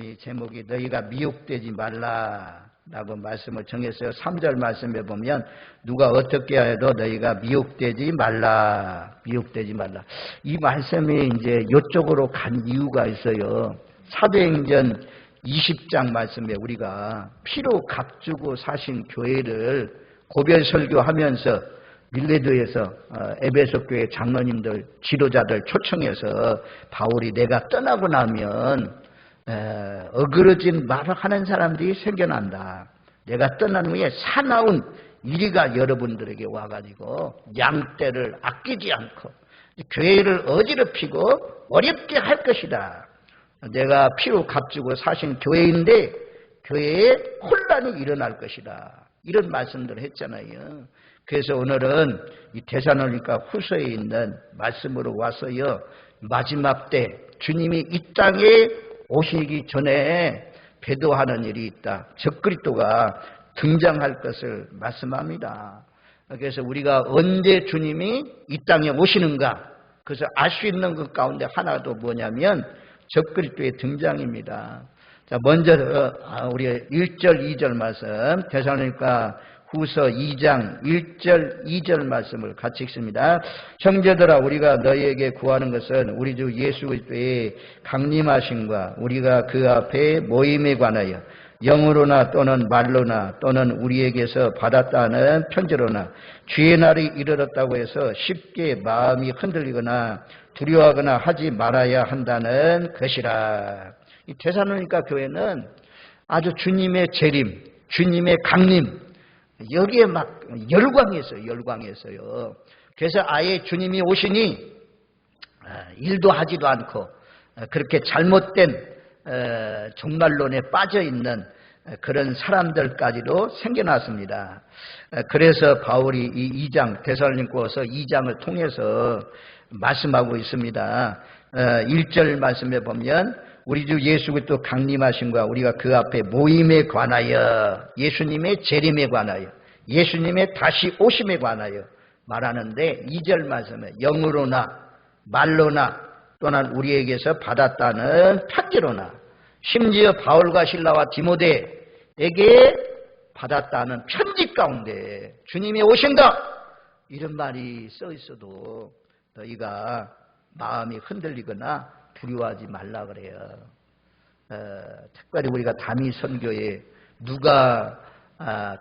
이 제목이 너희가 미혹되지 말라라고 말씀을 정했어요. 3절 말씀에 보면 누가 어떻게 해도 너희가 미혹되지 말라. 이 말씀이 이제 이쪽으로 간 이유가 있어요. 사도행전 20장 말씀에 우리가 피로 값주고 사신 교회를 고별 설교하면서 밀레도에서 에베소 교회 장로님들 지도자들 초청해서 바울이 내가 떠나고 나면 어그러진 말을 하는 사람들이 생겨난다. 내가 떠난 후에 사나운 이리가 여러분들에게 와가지고 양떼를 아끼지 않고 교회를 어지럽히고 어렵게 할 것이다. 내가 피로 값주고 사신 교회인데 교회에 혼란이 일어날 것이다. 이런 말씀들을 했잖아요. 그래서 오늘은 이 데살로니가 후서에 있는 말씀으로 와서요. 마지막 때 주님이 이 땅에 오시기 전에 배도하는 일이 있다. 적그리스도가 등장할 것을 말씀합니다. 그래서 우리가 언제 주님이 이 땅에 오시는가? 그래서 알 수 있는 것 가운데 하나도 뭐냐면 적그리스도의 등장입니다. 자, 먼저 우리 1절, 2절 말씀, 데살로니가 후서 2장 1절, 2절 말씀을 같이 읽습니다. 형제들아, 우리가 너희에게 구하는 것은 우리 주 예수 그리스도의 강림하심과 우리가 그 앞에 모임에 관하여 영으로나 또는 말로나 또는 우리에게서 받았다는 편지로나 주의 날이 이르렀다고 해서 쉽게 마음이 흔들리거나 두려워하거나 하지 말아야 한다는 것이라. 이 데살로니가 교회는 아주 주님의 재림, 주님의 강림, 여기에 막 열광했어요. 그래서 아예 주님이 오시니 일도 하지도 않고 그렇게 잘못된 종말론에 빠져있는 그런 사람들까지도 생겨났습니다. 그래서 바울이 이 2장, 데살로니가서 2장을 통해서 말씀하고 있습니다. 1절 말씀에 보면 우리 주 예수 그리스도 강림하심과 우리가 그 앞에 모임에 관하여 예수님의 재림에 관하여 예수님의 다시 오심에 관하여 말하는데 2절 말씀에 영으로나 말로나 또는 우리에게서 받았다는 편지로나 심지어 바울과 실라와 디모데에게 받았다는 편지 가운데 주님이 오신다 이런 말이 써 있어도 너희가 마음이 흔들리거나 두려워하지 말라 그래요. 특별히 우리가 다미 선교에 누가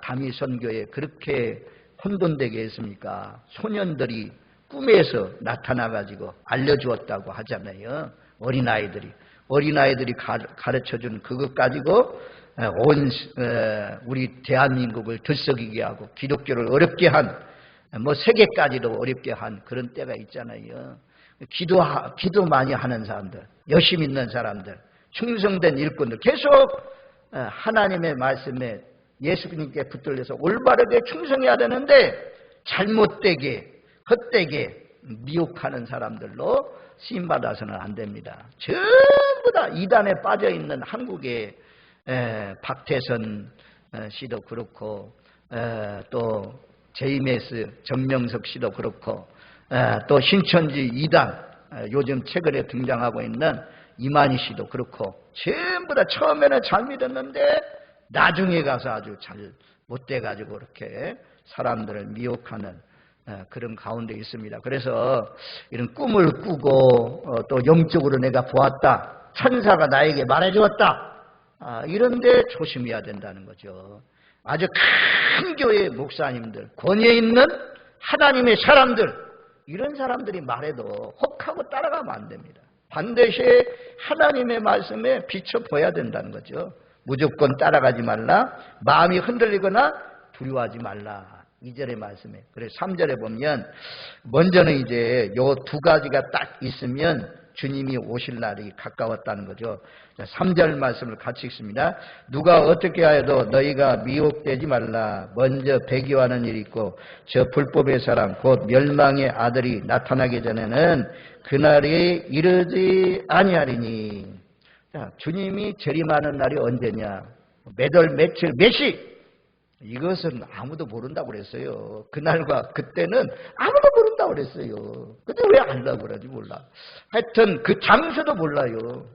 다미 선교에 그렇게 혼돈되게 했습니까? 소년들이 꿈에서 나타나가지고 알려주었다고 하잖아요. 어린아이들이 가르쳐준 그것 가지고 온 우리 대한민국을 들썩이게 하고 기독교를 어렵게 한 세계까지도 어렵게 한 그런 때가 있잖아요. 기도 많이 하는 사람들, 열심 있는 사람들, 충성된 일꾼들 계속 하나님의 말씀에 예수님께 붙들려서 올바르게 충성해야 되는데 잘못되게 헛되게 미혹하는 사람들로 쓰임받아서는 안 됩니다. 전부 다 이단에 빠져있는 한국의 박태선 씨도 그렇고 또 제이메스 정명석 씨도 그렇고 또 신천지 이단 요즘 최근에 등장하고 있는 이만희 씨도 그렇고 전부 다 처음에는 잘 믿었는데 나중에 가서 아주 잘 못돼가지고 그렇게 사람들을 미혹하는 그런 가운데 있습니다. 그래서 이런 꿈을 꾸고 또 영적으로 내가 보았다. 천사가 나에게 말해주었다. 이런데 조심해야 된다는 거죠. 아주 큰 교회 목사님들, 권위에 있는 하나님의 사람들 이런 사람들이 말해도 혹하고 따라가면 안 됩니다. 반드시 하나님의 말씀에 비춰봐야 된다는 거죠. 무조건 따라가지 말라. 마음이 흔들리거나 두려워하지 말라. 2절의 말씀에. 그래서 3절에 보면 먼저는 이제 요 두 가지가 딱 있으면 주님이 오실 날이 가까웠다는 거죠. 3절 말씀을 같이 읽습니다. 누가 어떻게 하여도 너희가 미혹되지 말라. 먼저 배교하는 일이 있고 저 불법의 사람 곧 멸망의 아들이 나타나기 전에는 그날이 이르지 아니하리니. 자, 주님이 재림하는 날이 언제냐? 몇 월 며칠 몇 시? 이것은 아무도 모른다고 그랬어요. 그날과 그때는 아무도 모른다고 그랬어요. 근데 왜 알라고 그러지 몰라. 하여튼 그 장소도 몰라요.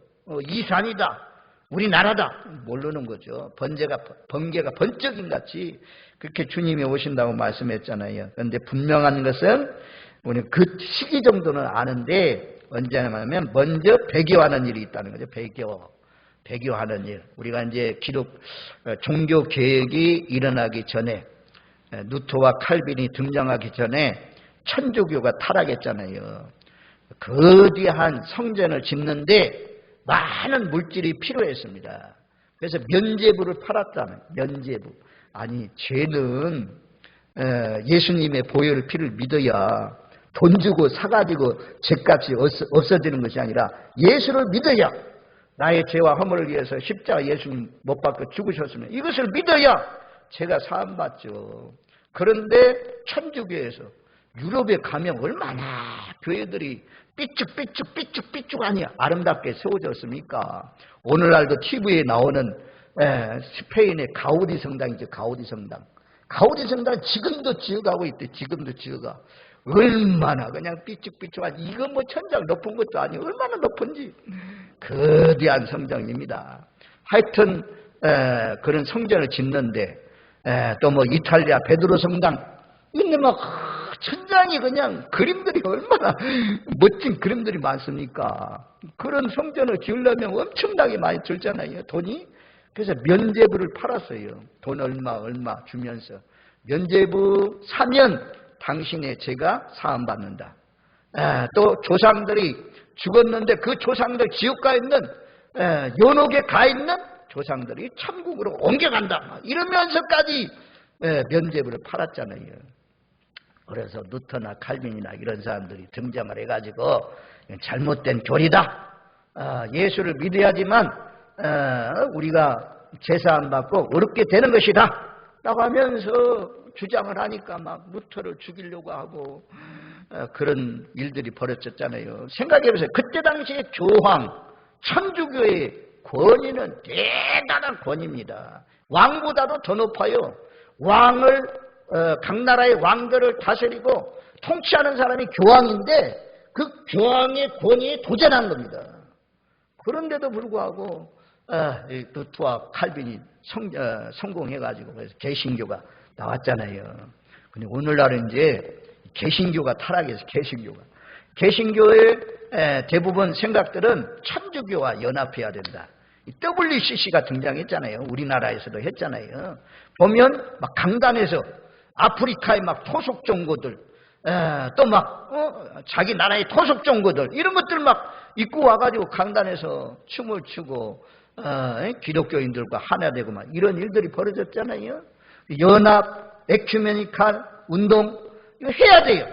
이 산이다. 우리나라다 모르는 거죠. 번개가 번쩍인같이 그렇게 주님이 오신다고 말씀했잖아요. 그런데 분명한 것은 우리 그 시기 정도는 아는데 언제냐면 먼저 배교하는 일이 있다는 거죠. 배교하는 일. 우리가 이제 종교 개혁이 일어나기 전에, 루터와 칼빈이 등장하기 전에 천주교가 타락했잖아요. 거대한 성전을 짓는데 많은 물질이 필요했습니다. 그래서 면죄부를 팔았다는, 면죄부. 아니, 죄는 예수님의 보혈 피를 믿어야, 돈 주고 사가지고 죄값이 없어지는 것이 아니라 예수를 믿어야, 나의 죄와 허물을 위해서 십자가 예수님 못 박고 죽으셨으면 이것을 믿어야 죄가 사함받죠. 그런데 천주교에서 유럽에 가면 얼마나 교회들이 삐쭉삐쭉 아니 아름답게 세워졌습니까? 오늘날도 TV에 나오는 스페인의 가우디 성당이죠. 가우디 성당 지금도 지어가고 있대. 지금도 지어가. 얼마나 그냥 삐쭉삐쭉하지. 이거 뭐 천장 높은 것도 아니고 얼마나 높은지. 거대한 성전입니다. 하여튼 그런 성전을 짓는데, 또 뭐 이탈리아 베드로 성당, 근데 막 천장이 그냥 그림들이 얼마나 멋진 그림들이 많습니까? 그런 성전을 지으려면 엄청나게 많이 들잖아요, 돈이. 그래서 면죄부를 팔았어요. 돈 얼마 주면서. 면죄부 사면 당신의 죄가 사함받는다. 또 조상들이 죽었는데 그 조상들 지옥가 있는, 연옥에 가 있는 조상들이 천국으로 옮겨간다. 이러면서까지 면죄부를 팔았잖아요. 그래서 루터나 칼빈이나 이런 사람들이 등장을 해가지고 잘못된 교리다. 예수를 믿어야지만 우리가 제사 안 받고 어렵게 되는 것이다. 라고 하면서 주장을 하니까 막 루터를 죽이려고 하고 그런 일들이 벌어졌잖아요. 생각해보세요. 그때 당시에 교황, 천주교의 권위는 대단한 권위입니다. 왕보다도 더 높아요. 각 나라의 왕들을 다스리고 통치하는 사람이 교황인데 그 교황의 권위에 도전한 겁니다. 그런데도 불구하고 루터와 칼빈이 성공해가지고 그래서 개신교가 나왔잖아요. 근데 오늘날은 이제 개신교가 타락해서 개신교의 대부분 생각들은 천주교와 연합해야 된다. WCC가 등장했잖아요. 우리나라에서도 했잖아요. 보면 막 강단에서 아프리카의 막 토속 종교들, 또 막 자기 나라의 토속 종교들 이런 것들 막 입고 와가지고 강단에서 춤을 추고 기독교인들과 하나 되고 막 이런 일들이 벌어졌잖아요. 연합, 에큐메니칼 운동 이거 해야 돼요.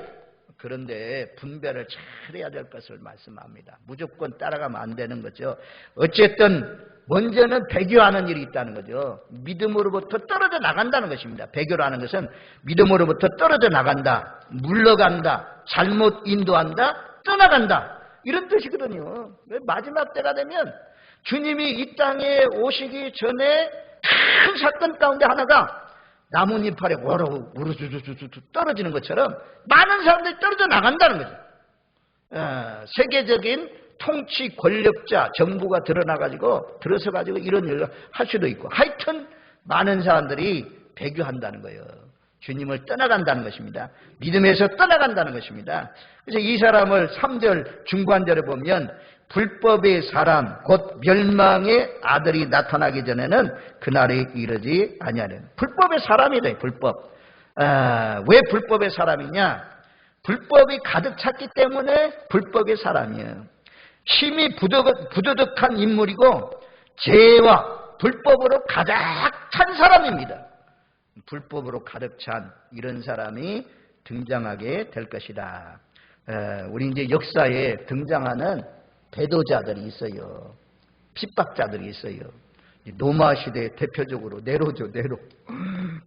그런데 분별을 잘 해야 될 것을 말씀합니다. 무조건 따라가면 안 되는 거죠. 어쨌든 먼저는 배교하는 일이 있다는 거죠. 믿음으로부터 떨어져 나간다는 것입니다. 배교라는 것은 믿음으로부터 떨어져 나간다, 물러간다, 잘못 인도한다, 떠나간다 이런 뜻이거든요. 마지막 때가 되면 주님이 이 땅에 오시기 전에 큰 사건 가운데 하나가 나뭇잎 아래 우르주주주주 떨어지는 것처럼 많은 사람들이 떨어져 나간다는 거죠. 세계적인 통치 권력자 정부가 들어서가지고 이런 일을 할 수도 있고 하여튼 많은 사람들이 배교한다는 거예요. 주님을 떠나간다는 것입니다. 믿음에서 떠나간다는 것입니다. 그래서 이 사람을 3절 중반절에 보면 불법의 사람 곧 멸망의 아들이 나타나기 전에는 그날이 이르지 아니하는 불법의 사람이래. 불법. 왜 불법의 사람이냐? 불법이 가득 찼기 때문에 불법의 사람이에요. 힘이 부도덕한 인물이고 죄와 불법으로 가득 찬 사람입니다. 불법으로 가득 찬 이런 사람이 등장하게 될 것이다. 우리 이제 역사에 등장하는 배도자들이 있어요. 핍박자들이 있어요. 로마 시대 대표적으로 네로죠, 네로.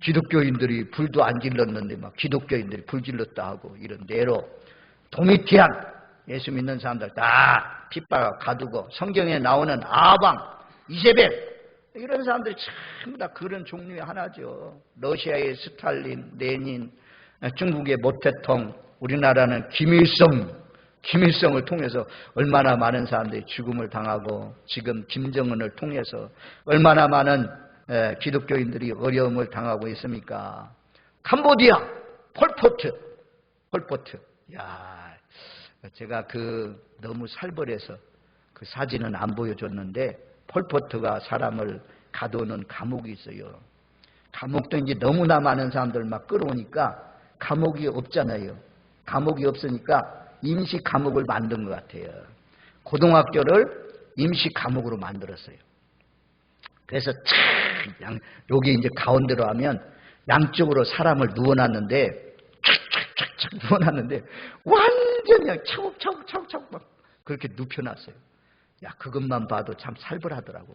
기독교인들이 불도 안 질렀는데 막 기독교인들이 불 질렀다 하고 이런 네로. 도미티안, 예수 믿는 사람들 다 핍박하고 가두고 성경에 나오는 아방, 이세벨 이런 사람들이 전부 다 그런 종류의 하나죠. 러시아의 스탈린, 레닌, 중국의 모태통, 우리나라는 김일성 김일성을 통해서 얼마나 많은 사람들이 죽음을 당하고 지금 김정은을 통해서 얼마나 많은 기독교인들이 어려움을 당하고 있습니까? 캄보디아 폴포트. 야, 제가 너무 살벌해서 그 사진은 안 보여줬는데 폴포트가 사람을 가두는 감옥이 있어요. 감옥도 이제 너무나 많은 사람들 막 끌어오니까 감옥이 없잖아요. 감옥이 없으니까 임시 감옥을 만든 것 같아요. 고등학교를 임시 감옥으로 만들었어요. 그래서 여기 이제 가운데로 하면 양쪽으로 사람을 누워놨는데 촥촥촥촥 누워놨는데 완전히 그냥 차곡차곡 막 그렇게 눕혀놨어요. 야, 그것만 봐도 참 살벌하더라고.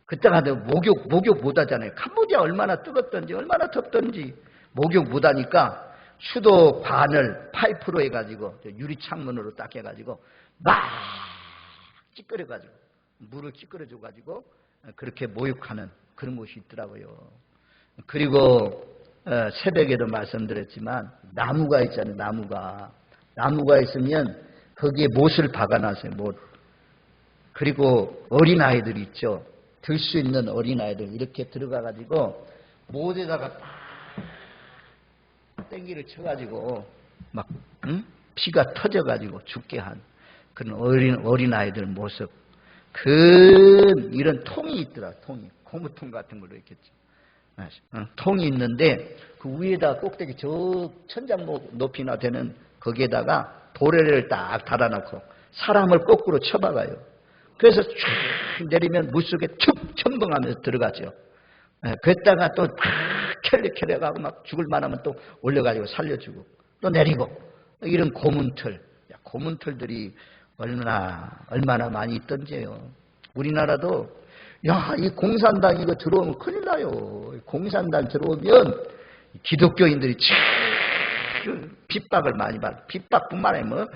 그때가 목욕 못 하잖아요. 캄보디아 얼마나 뜨겁던지 얼마나 덥던지 목욕 못 하니까 수도 관을 파이프로 해가지고 유리 창문으로 딱 해가지고 막 찌끄려가지고 물을 찌끄려줘가지고 그렇게 목욕하는 그런 곳이 있더라고요. 그리고 새벽에도 말씀드렸지만 나무가 있잖아요. 나무가 있으면 거기에 못을 박아놨어요. 못. 그리고 어린아이들 있죠. 들 수 있는 어린아이들 이렇게 들어가가지고 못에다가 땡기를 쳐가지고 막 피가 터져가지고 죽게 한 그런 어린아이들 모습. 이런 통이 있더라. 통이 고무통 같은 걸로 있겠죠. 통이 있는데 그 위에다 꼭대기 저 천장목 높이나 되는 거기에다가 도래를 딱 달아놓고 사람을 거꾸로 쳐박아요. 그래서 쭉 내리면 물속에 툭 첨벙하면서 들어가죠. 그랬다가 또 켈레kel레가고 막 죽을 만하면 또 올려가지고 살려주고 또 내리고 이런 고문틀들이 얼마나 많이 있던지요. 우리나라도 이 공산당 이거 들어오면 큰일 나요. 공산당 들어오면 기독교인들이 핍박을 많이 받아. 핍박뿐만 아니라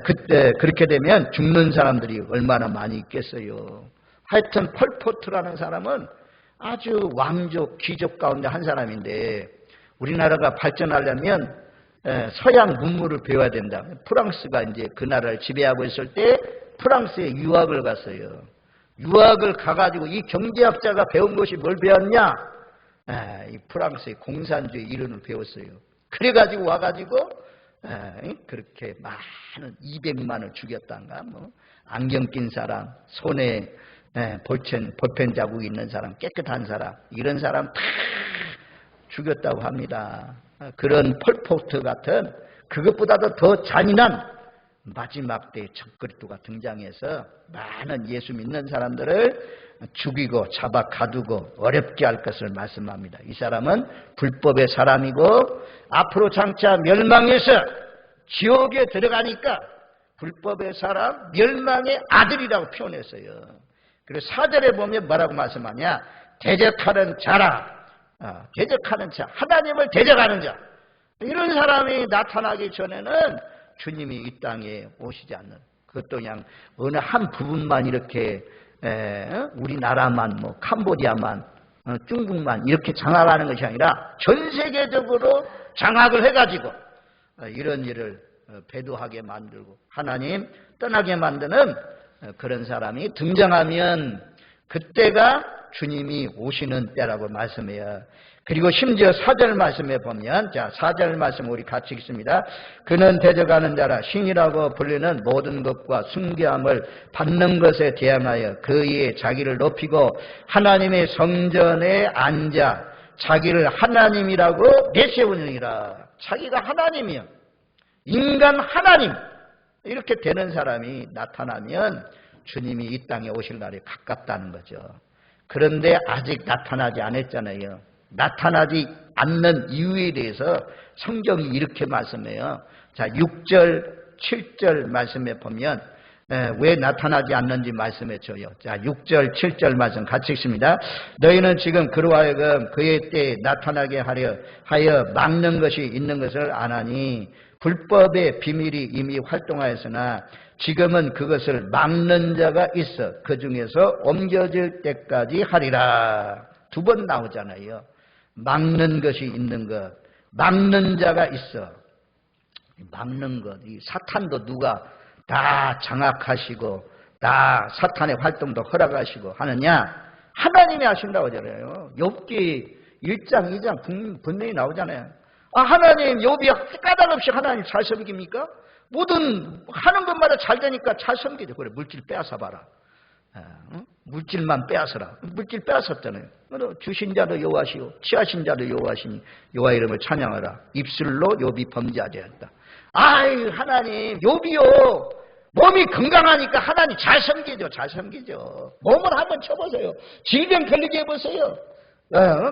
그때 그렇게 되면 죽는 사람들이 얼마나 많이 있겠어요. 하여튼 폴포트라는 사람은 아주 왕족 귀족 가운데 한 사람인데 우리나라가 발전하려면 서양 문물을 배워야 된다. 프랑스가 이제 그 나라를 지배하고 있을 때 프랑스에 유학을 갔어요. 유학을 가가지고 이 경제학자가 배운 것이 뭘 배웠냐? 이 프랑스의 공산주의 이론을 배웠어요. 그래가지고 와가지고 그렇게 많은 200만을 죽였단가. 안경 낀 사람, 손에 볼펜 자국이 있는 사람, 깨끗한 사람, 이런 사람 다 죽였다고 합니다. 그런 폴포트 같은 그것보다도 더 잔인한 마지막 때의 적그리스도가 등장해서 많은 예수 믿는 사람들을 죽이고 잡아 가두고 어렵게 할 것을 말씀합니다. 이 사람은 불법의 사람이고 앞으로 장차 멸망해서 지옥에 들어가니까 불법의 사람, 멸망의 아들이라고 표현했어요. 그리고 4절에 보면 뭐라고 말씀하냐? 대적하는 자라. 대적하는 자, 하나님을 대적하는 자. 이런 사람이 나타나기 전에는 주님이 이 땅에 오시지 않는, 그것도 그냥 어느 한 부분만 이렇게 우리나라만 캄보디아만 중국만 이렇게 장악하는 것이 아니라 전 세계적으로 장악을 해가지고 이런 일을 배도하게 만들고 하나님 떠나게 만드는 그런 사람이 등장하면 그때가 주님이 오시는 때라고 말씀해요. 그리고 심지어 4절 말씀에 보면, 자, 4절 말씀 우리 같이 읽습니다. 그는 대적하는 자라 신이라고 불리는 모든 것과 숭배함을 받는 것에 대항하여 그의 자기를 높이고 하나님의 성전에 앉아 자기를 하나님이라고 내세우느니라. 자기가 하나님이요. 인간 하나님. 이렇게 되는 사람이 나타나면 주님이 이 땅에 오실 날이 가깝다는 거죠. 그런데 아직 나타나지 않았잖아요. 나타나지 않는 이유에 대해서 성경이 이렇게 말씀해요. 자, 6절, 7절 말씀에 보면 왜 나타나지 않는지 말씀해 줘요. 자, 6절, 7절 말씀 같이 읽습니다. 너희는 지금 그로 하여금 그의 때에 나타나게 하여 막는 것이 있는 것을 아나니 불법의 비밀이 이미 활동하였으나 지금은 그것을 막는 자가 있어 그 중에서 옮겨질 때까지 하리라. 2번 나오잖아요. 막는 것이 있는 것, 막는 자가 있어. 막는 것. 이 사탄도 누가 다 장악하시고 다 사탄의 활동도 허락하시고 하느냐? 하나님이 하신다고 하잖아요. 욥기 1장 2장 분명히 나오잖아요. 하나님, 욥이 까닭 없이 하나님 잘 섬깁니까? 모든 하는 것마다 잘 되니까 잘 섬기죠. 그래, 물질 빼앗아봐라. 물질만 빼앗아라. 물질 빼앗았잖아요. 주신 자도 여호와시요 취하신 자도 여호와시니 여호와 이름을 찬양하라. 입술로 욥이 범죄하였다. 아이, 하나님, 욥이요 몸이 건강하니까 하나님 잘 섬기죠. 잘 섬기죠. 몸을 한번 쳐보세요. 질병 걸리게 해보세요.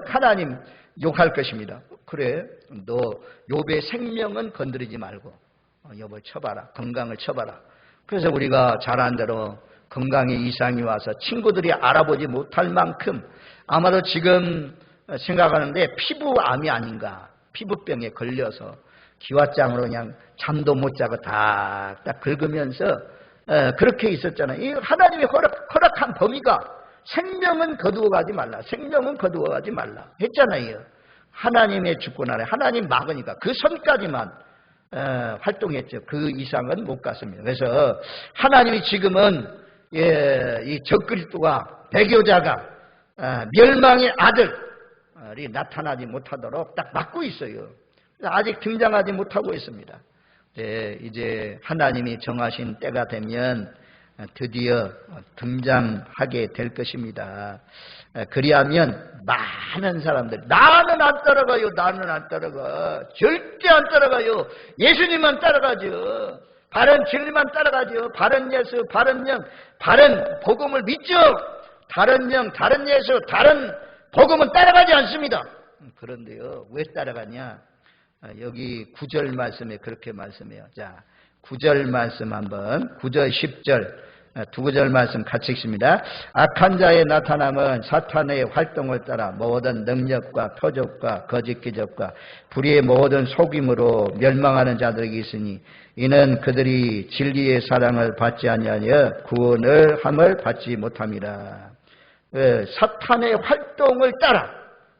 하나님 욕할 것입니다. 그래, 너 욥의 생명은 건드리지 말고 욥을 쳐봐라. 건강을 쳐봐라. 그래서 우리가 잘 아는 대로 건강에 이상이 와서 친구들이 알아보지 못할 만큼 아마도 지금 생각하는데 피부암이 아닌가. 피부병에 걸려서 기왓장으로 그냥 잠도 못 자고 딱 긁으면서 그렇게 있었잖아요. 이 하나님이 허락한 범위가 생명은 거두어 가지 말라. 생명은 거두어 가지 말라 했잖아요. 하나님의 주권 아래 하나님 막으니까 그 선까지만 활동했죠. 그 이상은 못 갔습니다. 그래서 하나님이 지금은 이 적그리스도가 배교자가 멸망의 아들이 나타나지 못하도록 딱 막고 있어요. 아직 등장하지 못하고 있습니다. 이제 하나님이 정하신 때가 되면 드디어 등장하게 될 것입니다. 그리하면 많은 사람들 나는 안 따라가요. 나는 안 따라가. 절대 안 따라가요. 예수님만 따라가죠. 바른 진리만 따라가죠. 바른 예수, 바른 영, 바른 복음을 믿죠. 다른 영, 다른 예수, 다른 복음은 따라가지 않습니다. 그런데요, 왜 따라가냐? 여기 9절 말씀에 그렇게 말씀해요. 자, 9절 말씀 한번, 9절, 10절, 두 구절 말씀 같이 읽습니다. 악한 자의 나타남은 사탄의 활동을 따라 모든 능력과 표적과 거짓 기적과 불의의 모든 속임으로 멸망하는 자들이 있으니 이는 그들이 진리의 사랑을 받지 아니하여 구원을 함을 받지 못함이라. 사탄의 활동을 따라,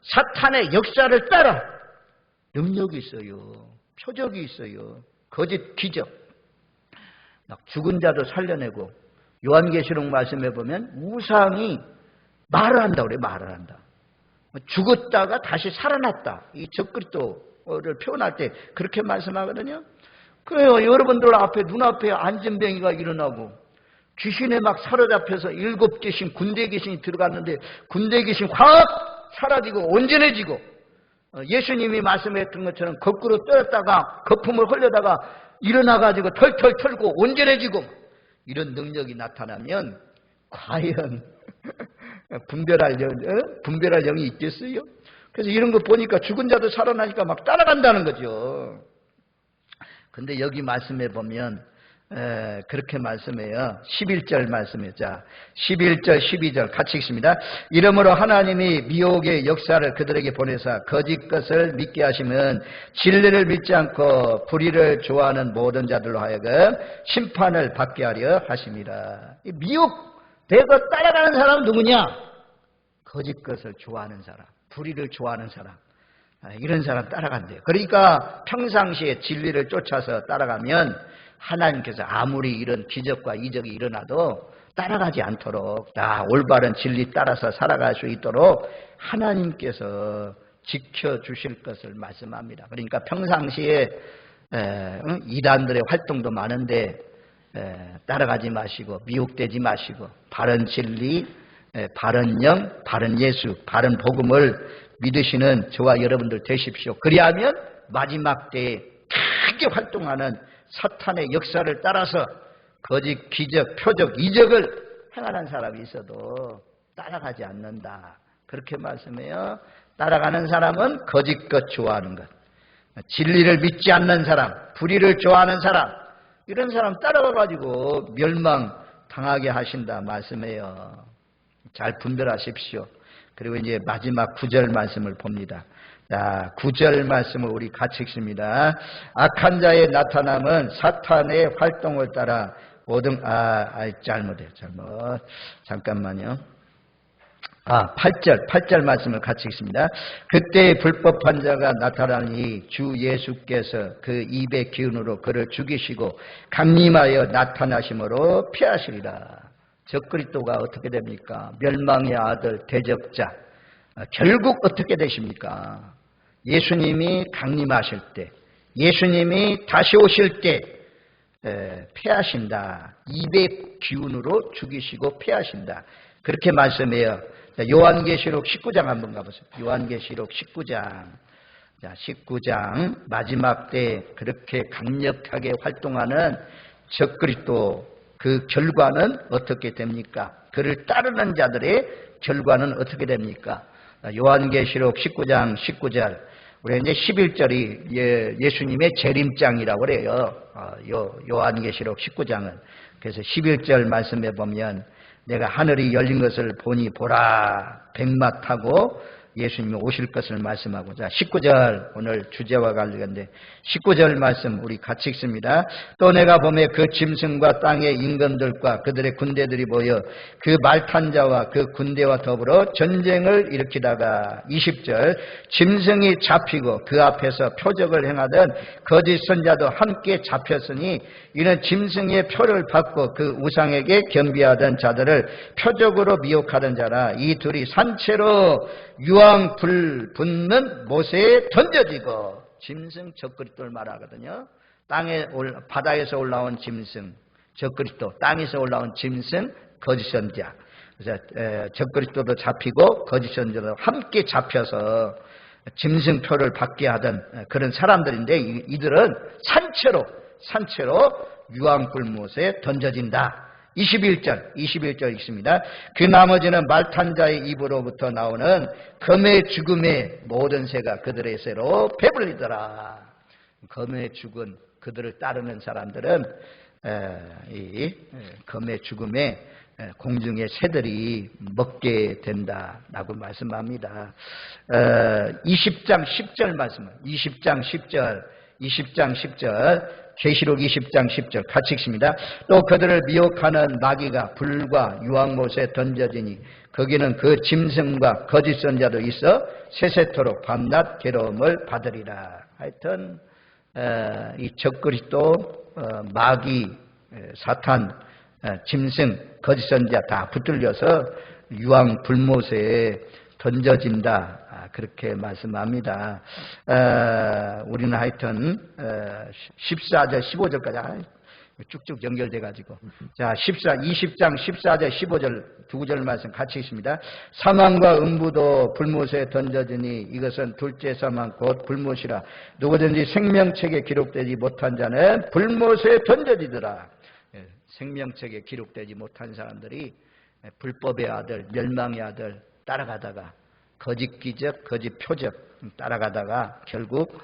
사탄의 역사를 따라 능력이 있어요. 표적이 있어요. 거짓 기적. 죽은 자도 살려내고 요한계시록 말씀에 보면 우상이 말을 한다고 그래요. 말을 한다. 죽었다가 다시 살아났다. 이 적그리스도를 표현할 때 그렇게 말씀하거든요. 그래요. 여러분들 앞에 눈앞에 안진뱅이가 일어나고 귀신에 막 사로잡혀서 7 귀신, 군대 귀신이 들어갔는데 군대 귀신 확 사라지고 온전해지고 예수님이 말씀했던 것처럼 거꾸로 떨었다가 거품을 흘려다가 일어나가지고 털털 털고 온전해지고 이런 능력이 나타나면 과연 분별할 영이 있겠어요? 그래서 이런 거 보니까 죽은 자도 살아나니까 막 따라간다는 거죠. 근데 여기 말씀해 보면 그렇게 말씀해요. 11절 말씀이에요. 자, 11절, 12절 같이 읽습니다. 이러므로 하나님이 미혹의 역사를 그들에게 보내사 거짓 것을 믿게 하시면 진리를 믿지 않고 불의를 좋아하는 모든 자들로 하여금 심판을 받게 하려 하심이라. 이 미혹되고 따라가는 사람은 누구냐? 거짓 것을 좋아하는 사람, 불의를 좋아하는 사람. 이런 사람 따라간대요. 그러니까 평상시에 진리를 쫓아서 따라가면 하나님께서 아무리 이런 기적과 이적이 일어나도 따라가지 않도록 다 올바른 진리 따라서 살아갈 수 있도록 하나님께서 지켜주실 것을 말씀합니다. 그러니까 평상시에 이단들의 활동도 많은데 따라가지 마시고 미혹되지 마시고 바른 진리, 바른 영, 바른 예수, 바른 복음을 믿으시는 저와 여러분들 되십시오. 그리하면 마지막 때에 크게 활동하는 사탄의 역사를 따라서 거짓 기적, 표적, 이적을 행하는 사람이 있어도 따라가지 않는다. 그렇게 말씀해요. 따라가는 사람은 거짓 것 좋아하는 것, 진리를 믿지 않는 사람, 불의를 좋아하는 사람, 이런 사람 따라가가지고 멸망당하게 하신다 말씀해요. 잘 분별하십시오. 그리고 이제 마지막 9절 말씀을 봅니다. 자, 9절 말씀을 우리 같이 읽습니다. 악한 자의 나타남은 사탄의 활동을 따라 모든 잘못. 잠깐만요. 8절 말씀을 같이 읽습니다. 그때 불법한 자가 나타나니 주 예수께서 그 입의 기운으로 그를 죽이시고 강림하여 나타나심으로 피하시리라. 적그리스도가 어떻게 됩니까? 멸망의 아들 대적자. 결국 어떻게 되십니까? 예수님이 강림하실 때, 예수님이 다시 오실 때 패하신다. 입의 기운으로 죽이시고 패하신다. 그렇게 말씀해요. 요한계시록 19장 한번 가보세요. 요한계시록 19장. 19장 마지막 때 그렇게 강력하게 활동하는 적그리스도 그 결과는 어떻게 됩니까? 그를 따르는 자들의 결과는 어떻게 됩니까? 요한계시록 19장 19절. 우리 이제 11절이 예수님의 재림장이라고 그래요. 요한계시록 19장은. 그래서 11절 말씀에 보면 내가 하늘이 열린 것을 보니 보라 백마 타고 예수님이 오실 것을 말씀하고, 자 19절 오늘 주제와 관련된데 19절 말씀 우리 같이 읽습니다. 또 내가 보매 그 짐승과 땅의 임금들과 그들의 군대들이 모여 그 말 탄 자와 그 군대와 더불어 전쟁을 일으키다가 20절 짐승이 잡히고 그 앞에서 표적을 행하던 거짓 선자도 함께 잡혔으니 이는 짐승의 표를 받고 그 우상에게 겸비하던 자들을 표적으로 미혹하던 자라. 이 둘이 산채로 유황 불 붙는 못에 던져지고, 짐승 적그리스도를 말하거든요. 바다에서 올라온 짐승 적그리스도, 땅에서 올라온 짐승 거짓 선자. 그래서 적그리스도도 잡히고 거짓 선자도 함께 잡혀서 짐승표를 받게 하던 그런 사람들인데, 이들은 산채로 유황불못에 던져진다. 21절 있습니다. 그 나머지는 말탄 자의 입으로부터 나오는 검의 죽음의 모든 새가 그들의 새로 배불리더라. 검의 죽은 그들을 따르는 사람들은 이 검의 죽음에 공중의 새들이 먹게 된다라고 말씀합니다. 20장 10절 말씀, 20장 10절 계시록 20장 10절 같이 읽습니다. 또 그들을 미혹하는 마귀가 불과 유황못에 던져지니 거기는 그 짐승과 거짓 선자도 있어 세세토록 밤낮 괴로움을 받으리라. 하여튼 이 적그리스도, 마귀, 사탄, 짐승, 거짓 선자 다 붙들려서 유황 불못에 던져진다. 그렇게 말씀합니다. 우리는 하여튼 14절 15절까지 쭉쭉 연결돼가지고, 자 20장 14절 15절 두 구절 말씀 같이 있습니다. 사망과 음부도 불못에 던져지니 이것은 둘째 사망 곧 불못이라. 누구든지 생명책에 기록되지 못한 자는 불못에 던져지더라. 생명책에 기록되지 못한 사람들이 불법의 아들, 멸망의 아들 따라가다가 거짓 기적, 거짓 표적 따라가다가 결국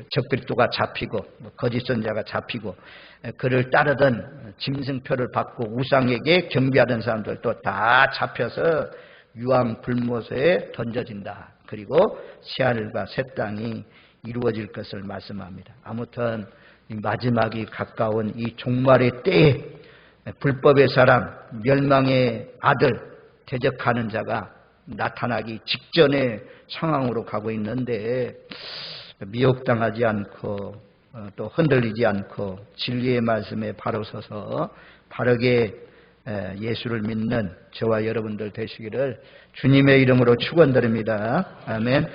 적그리스도가 잡히고 거짓 선자가 잡히고 그를 따르던 짐승표를 받고 우상에게 경배하던 사람들도 다 잡혀서 유황 불못에 던져진다. 그리고 새하늘과 새 땅이 이루어질 것을 말씀합니다. 아무튼 마지막이 가까운 이 종말의 때에 불법의 사람, 멸망의 아들 대적하는 자가 나타나기 직전의 상황으로 가고 있는데, 미혹당하지 않고 또 흔들리지 않고 진리의 말씀에 바로 서서 바르게 예수를 믿는 저와 여러분들 되시기를 주님의 이름으로 축원드립니다. 아멘.